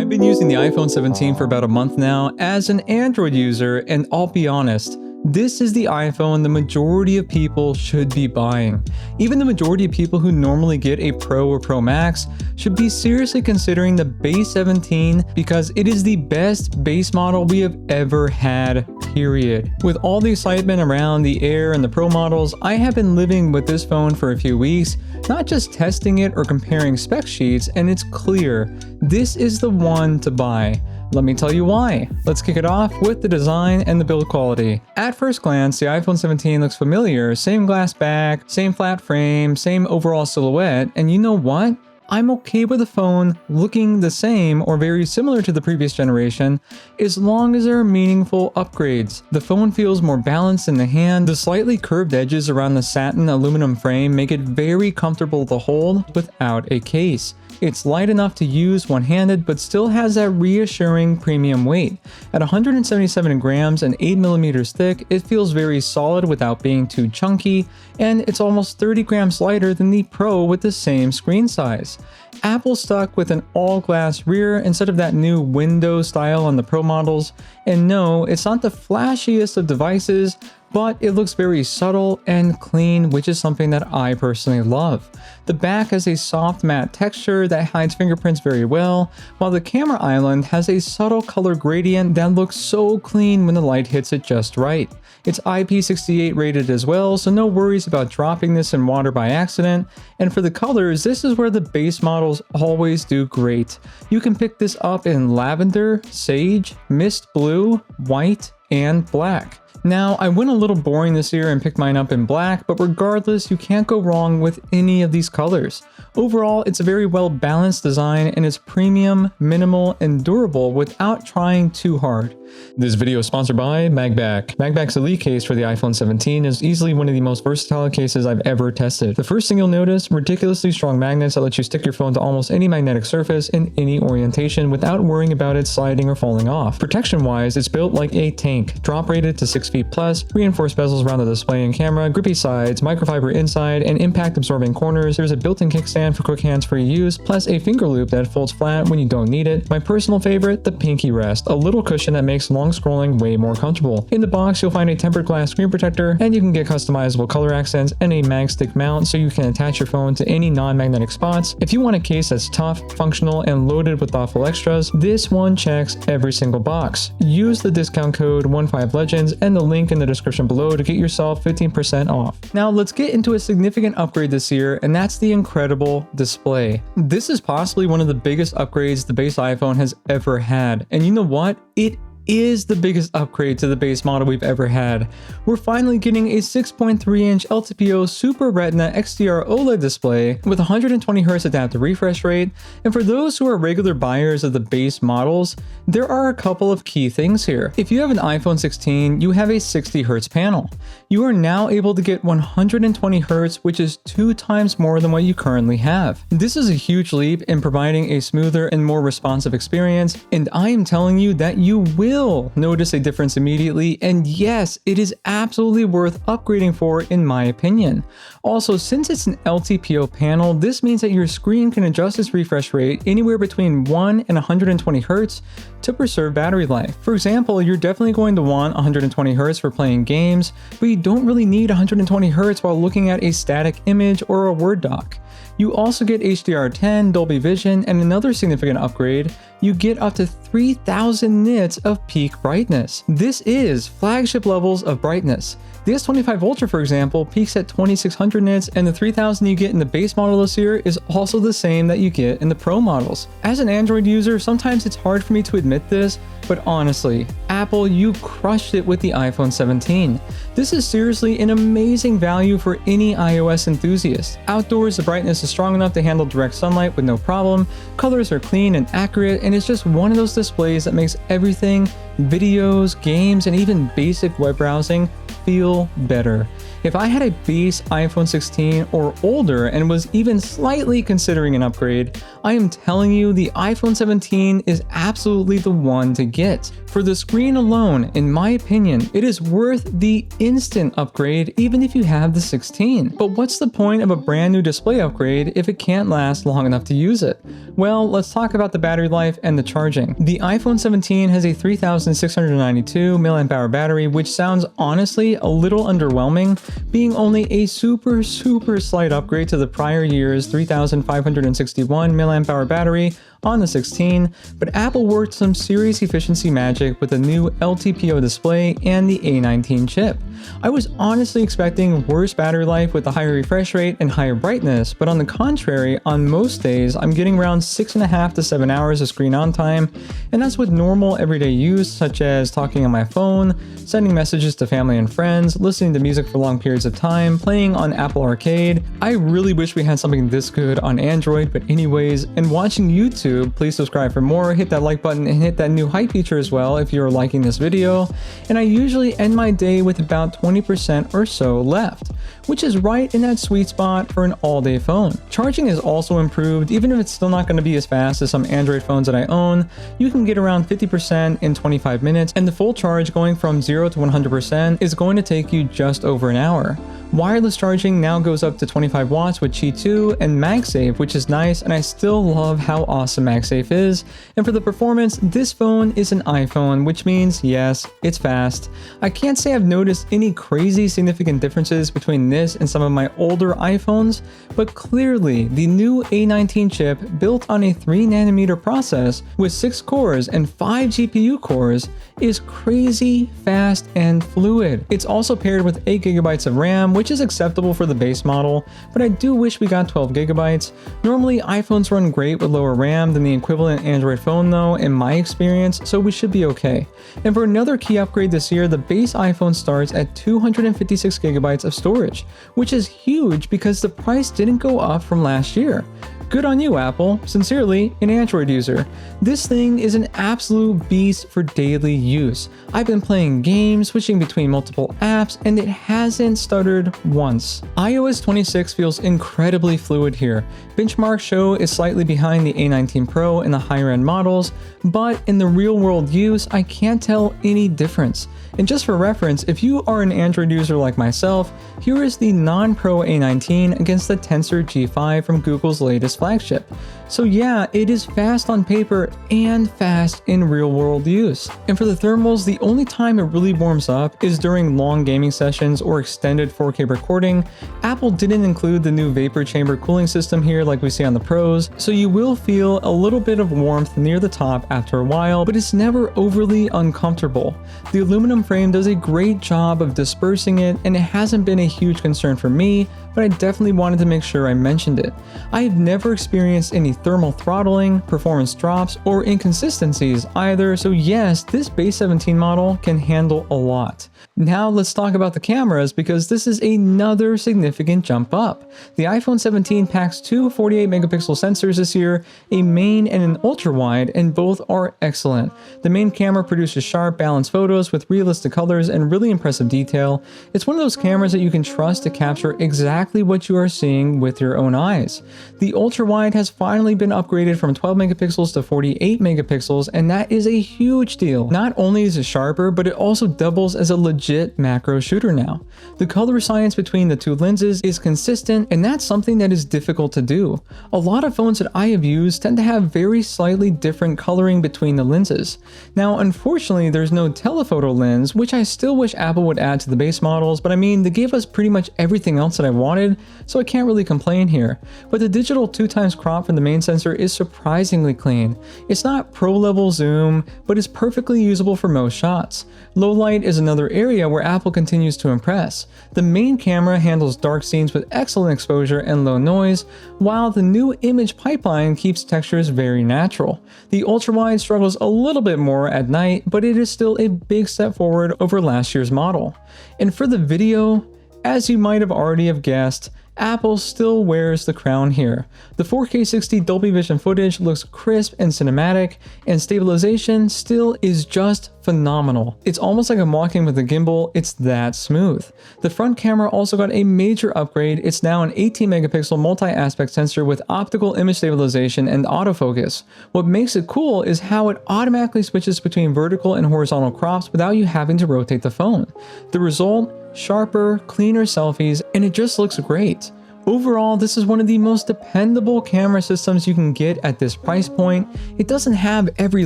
I've been using the iPhone 17 for about a month now as an Android user, and I'll be honest, this is the iPhone the majority of people should be buying. Even the majority of people who normally get a Pro or Pro Max should be seriously considering the base 17 because it is the best base model we have ever had, period. With all the excitement around the Air and the Pro models, I have been living with this phone for a few weeks, not just testing it or comparing spec sheets, and it's clear this is the one to buy. Let me tell you why. Let's kick it off with the design and the build quality. At first glance, the iPhone 17 looks familiar. Same glass back, same flat frame, same overall silhouette, and you know what? I'm okay with the phone looking the same or very similar to the previous generation as long as there are meaningful upgrades. The phone feels more balanced in the hand. The slightly curved edges around the satin aluminum frame make it very comfortable to hold without a case. It's light enough to use one-handed, but still has that reassuring premium weight. At 177 grams and 8 millimeters thick, it feels very solid without being too chunky, and it's almost 30 grams lighter than the Pro with the same screen size. Apple stuck with an all-glass rear instead of that new window style on the Pro models, and no, it's not the flashiest of devices, but it looks very subtle and clean, which is something that I personally love. The back has a soft matte texture that hides fingerprints very well, while the camera island has a subtle color gradient that looks so clean when the light hits it just right. It's IP68 rated as well, so no worries about dropping this in water by accident. And for the colors, this is where the base models always do great. You can pick this up in lavender, sage, mist blue, white, and black. Now, I went a little boring this year and picked mine up in black, but regardless, you can't go wrong with any of these colors. Overall, it's a very well balanced design and it's premium, minimal, and durable without trying too hard. This video is sponsored by MagBack. MagBack's Elite case for the iPhone 17 is easily one of the most versatile cases I've ever tested. The first thing you'll notice, ridiculously strong magnets that let you stick your phone to almost any magnetic surface in any orientation without worrying about it sliding or falling off. Protection-wise, it's built like a tank, drop rated to 6 feet plus, reinforced bezels around the display and camera, grippy sides, microfiber inside, and impact-absorbing corners. There's a built-in kickstand for quick hands-free use, plus a finger loop that folds flat when you don't need it. My personal favorite, the pinky rest, a little cushion that makes long scrolling way more comfortable. In the box, you'll find a tempered glass screen protector, and you can get customizable color accents and a MagStick mount so you can attach your phone to any non-magnetic spots. If you want a case that's tough, functional, and loaded with thoughtful extras, this one checks every single box. Use the discount code 15legends and the link in the description below to get yourself 15% off. Now let's get into a significant upgrade this year, and that's the incredible display. This is possibly one of the biggest upgrades the base iPhone has ever had, and you know what? It is the biggest upgrade to the base model we've ever had. We're finally getting a 6.3-inch LTPO Super Retina XDR OLED display with 120Hz adaptive refresh rate, and for those who are regular buyers of the base models, there are a couple of key things here. If you have an iPhone 16, you have a 60Hz panel. You are now able to get 120Hz, which is 2 times more than what you currently have. This is a huge leap in providing a smoother and more responsive experience, and I am telling you that you will notice a difference immediately, and yes, it is absolutely worth upgrading for in my opinion. Also, since it's an LTPO panel, this means that your screen can adjust its refresh rate anywhere between 1 and 120Hz to preserve battery life. For example, you're definitely going to want 120Hz for playing games, but you don't really need 120Hz while looking at a static image or a Word doc. You also get HDR10, Dolby Vision, and another significant upgrade, you get up to 3000 nits of peak brightness. This is flagship levels of brightness. The S25 Ultra, for example, peaks at 2600 nits, and the 3000 you get in the base model this year is also the same that you get in the Pro models. As an Android user, sometimes it's hard for me to admit this, but honestly, Apple, you crushed it with the iPhone 17. This is seriously an amazing value for any iOS enthusiast. Outdoors, the brightness is strong enough to handle direct sunlight with no problem, colors are clean and accurate, and it's just one of those displays that makes everything, videos, games, and even basic web browsing feel better. If I had a base iPhone 16 or older and was even slightly considering an upgrade, I am telling you the iPhone 17 is absolutely the one to get. For the screen alone, in my opinion, it is worth the instant upgrade even if you have the 16. But what's the point of a brand new display upgrade upgrade if it can't last long enough to use it? Well, let's talk about the battery life and the charging. The iPhone 17 has a 3692 mAh battery, which sounds honestly a little underwhelming, being only a super slight upgrade to the prior year's 3561 mAh battery on the 16, but Apple worked some serious efficiency magic with a new LTPO display and the A19 chip. I was honestly expecting worse battery life with a higher refresh rate and higher brightness, but on the contrary, on most days, I'm getting around 6.5 to 7 hours of screen on time, and that's with normal everyday use such as talking on my phone, sending messages to family and friends, listening to music for long periods of time, playing on Apple Arcade. I really wish we had something this good on Android, but anyways, and watching YouTube. Please subscribe for more, hit that like button, and hit that new hype feature as well if you're liking this video. And I usually end my day with about 20% or so left, which is right in that sweet spot for an all-day phone. Charging is also improved, even if it's still not going to be as fast as some Android phones that I own. You can get around 50% in 25 minutes, and the full charge going from 0 to 100% is going to take you just over an hour. Wireless charging now goes up to 25 watts with Qi 2 and MagSafe, which is nice, and I still love how awesome MagSafe is. And for the performance, this phone is an iPhone, which means yes, it's fast. I can't say I've noticed any crazy significant differences between this and some of my older iPhones, but clearly the new A19 chip built on a 3nm process with 6 cores and 5 GPU cores is crazy fast and fluid. It's also paired with 8GB of RAM, which is acceptable for the base model, but I do wish we got 12GB. Normally, iPhones run great with lower RAM than the equivalent Android phone though, in my experience, so we should be okay. And for another key upgrade this year, the base iPhone starts at 256GB of storage, which is huge because the price didn't go up from last year. Good on you, Apple. Sincerely, an Android user. This thing is an absolute beast for daily use. I've been playing games, switching between multiple apps, and it hasn't stuttered once. iOS 26 feels incredibly fluid here. Benchmarks show it's slightly behind the A19 Pro and the higher end models, but in the real world use, I can't tell any difference. And just for reference, if you are an Android user like myself, here is the non-Pro A19 against the Tensor G5 from Google's latest flagship. So yeah, it is fast on paper and fast in real-world use. And for the thermals, the only time it really warms up is during long gaming sessions or extended 4K recording. Apple didn't include the new vapor chamber cooling system here like we see on the Pros, so you will feel a little bit of warmth near the top after a while, but it's never overly uncomfortable. The aluminum frame does a great job of dispersing it, and it hasn't been a huge concern for me, but I definitely wanted to make sure I mentioned it. I've never experienced any thermal throttling, performance drops, or inconsistencies either, so yes, this base 17 model can handle a lot. Now let's talk about the cameras, because this is another significant jump up. The iPhone 17 packs two 48 megapixel sensors this year, a main and an ultra wide, and both are excellent. The main camera produces sharp, balanced photos with realistic colors and really impressive detail. It's one of those cameras that you can trust to capture exactly what you are seeing with your own eyes. The ultra wide has finally been upgraded from 12 megapixels to 48 megapixels, and that is a huge deal. Not only is it sharper, but it also doubles as a legit macro shooter now. The color science between the two lenses is consistent, and that's something that is difficult to do. A lot of phones that I have used tend to have very slightly different coloring between the lenses. Now, unfortunately, there's no telephoto lens, which I still wish Apple would add to the base models, but I mean, they gave us pretty much everything else that I wanted, so I can't really complain here. But the digital 2x crop from the main sensor is surprisingly clean. It's not pro level zoom, but it's perfectly usable for most shots. Low light is another area where Apple continues to impress. The main camera handles dark scenes with excellent exposure and low noise, while the new image pipeline keeps textures very natural. The ultra-wide struggles a little bit more at night, but it is still a big step forward over last year's model. And for the video, as you might have already have guessed, Apple still wears the crown here. The 4K 60 Dolby Vision footage looks crisp and cinematic, and stabilization still is just phenomenal. It's almost like I'm walking with a gimbal, it's that smooth. The front camera also got a major upgrade. It's now an 18 megapixel multi-aspect sensor with optical image stabilization and autofocus. What makes it cool is how it automatically switches between vertical and horizontal crops without you having to rotate the phone. The result? Sharper, cleaner selfies, and it just looks great. Overall, this is one of the most dependable camera systems you can get at this price point. It doesn't have every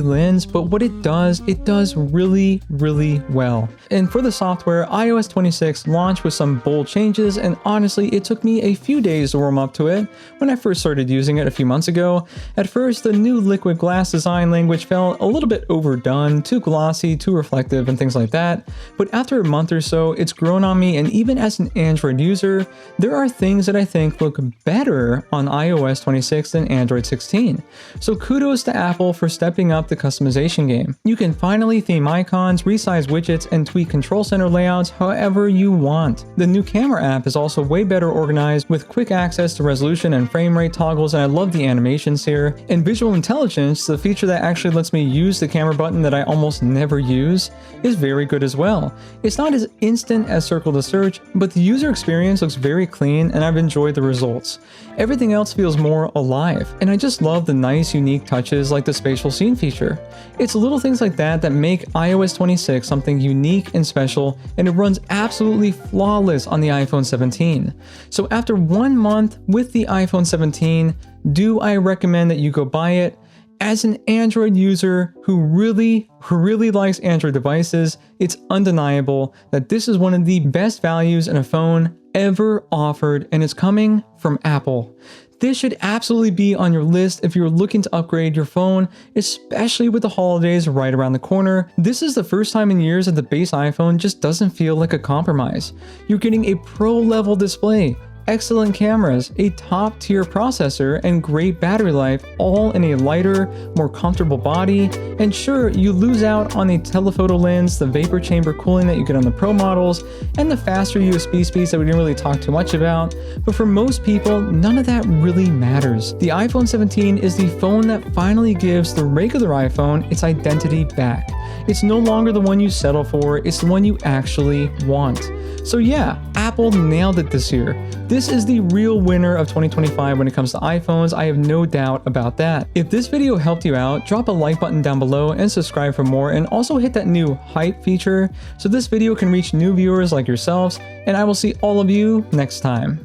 lens, but what it does really, really well. And for the software, iOS 26 launched with some bold changes, and honestly, it took me a few days to warm up to it when I first started using it a few months ago. At first, the new liquid glass design language felt a little bit overdone, too glossy, too reflective, and things like that. But after a month or so, it's grown on me, and even as an Android user, there are things that I think look better on iOS 26 than Android 16. So kudos to Apple for stepping up the customization game. You can finally theme icons, resize widgets, and tweak control center layouts however you want. The new camera app is also way better organized with quick access to resolution and frame rate toggles, and I love the animations here. And visual intelligence, the feature that actually lets me use the camera button that I almost never use, is very good as well. It's not as instant as circle to search, but the user experience looks very clean and I've enjoyed the results. Everything else feels more alive, and I just love the nice unique touches like the spatial scene feature. It's little things like that that make iOS 26 something unique and special, and it runs absolutely flawless on the iPhone 17. So after 1 month with the iPhone 17, do I recommend that you go buy it? As an Android user who really likes Android devices, it's undeniable that this is one of the best values in a phone ever offered, and it's coming from Apple. This should absolutely be on your list if you're looking to upgrade your phone, especially with the holidays right around the corner. This is the first time in years that the base iPhone just doesn't feel like a compromise. You're getting a pro-level display, excellent cameras, a top-tier processor, and great battery life, all in a lighter, more comfortable body. And sure, you lose out on a telephoto lens, the vapor chamber cooling that you get on the Pro models, and the faster USB speeds that we didn't really talk too much about, but for most people, none of that really matters. The iPhone 17 is the phone that finally gives the regular iPhone its identity back. It's no longer the one you settle for, it's the one you actually want. So yeah, Apple nailed it this year. This is the real winner of 2025 when it comes to iPhones, I have no doubt about that. If this video helped you out, drop a like button down below and subscribe for more, and also hit that new hype feature so this video can reach new viewers like yourselves, and I will see all of you next time.